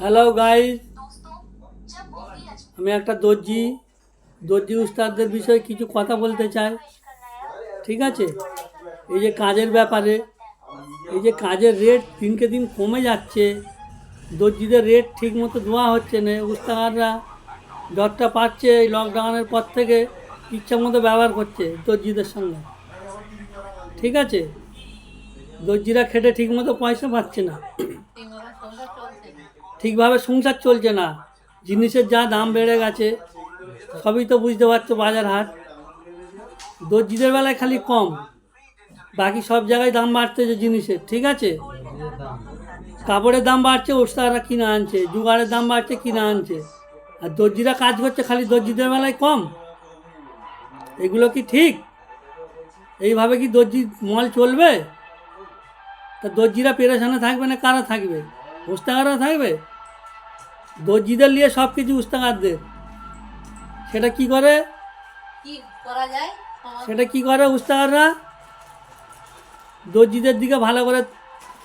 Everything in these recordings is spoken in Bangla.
হ্যালো গাইস, আমি একটা দর্জি উস্তাদদের বিষয়ে কিছু কথা বলতে চাই। ঠিক আছে, এই যে কাজের ব্যাপারে, এই যে কাজের রেট দিনকে দিন কমে যাচ্ছে, দর্জিদের রেট ঠিক মতো দেওয়া হচ্ছে না। উস্তাদাররা যতটা পাচ্ছে এই লকডাউনের পর থেকে ইচ্ছা মতো ব্যবহার করছে দর্জিদের সঙ্গে। ঠিক আছে, দর্জিরা খেটে ঠিক মতো পয়সা পাচ্ছে না, ঠিকভাবে সংসার চলছে না। জিনিসের যা দাম বেড়ে গেছে সবই তো বুঝতে পারছো, বাজার হাট। দর্জিদের বেলায় খালি কম, বাকি সব জায়গায় দাম বাড়তেছে জিনিসের। ঠিক আছে, কাপড়ের দাম বাড়ছে, ওস্তাদরা কিনে আনছে, জোগাড়ের দাম বাড়ছে, কিনে আনছে। আর দর্জিরা কাজ করছে খালি দর্জিদের বেলায় কম। এগুলো কি ঠিক? এইভাবে কি দর্জি মল চলবে? তা দর্জিরা পেরেশানে থাকবে না কারা থাকবে? ওস্তাদাররা থাকবে। দর্জিদের নিয়ে সব কিছু উস্তাদারদের। সেটা কি করে উস্তাদাররা দর্জিদের দিকে ভালো করে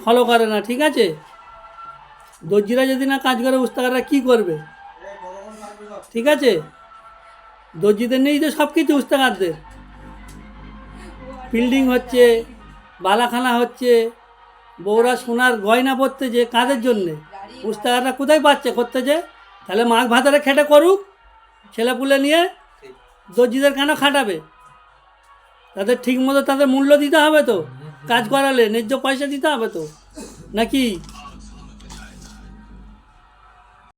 ফলো করে না। ঠিক আছে, দর্জিরা যদি না কাজ করে উস্তাদাররা কি করবে? ঠিক আছে, দর্জিদের নিয়েই তো সব কিছু উস্তাদারদের। বিল্ডিং হচ্ছে, বালাখানা হচ্ছে, বউরা সোনার গয়না পরতেছে, কাদের জন্যে? উস্তাদাররা কোথায় পাচ্ছে করতেছে? তাহলে মাঘ ভাতারে খেটে করুক, ছেলেপুলে নিয়ে। দর্জিদের কেন খাটাবে? তাদের ঠিক মতো তাদের মূল্য দিতে হবে তো, কাজ করালে ন্যায্য পয়সা দিতে হবে তো, নাকি?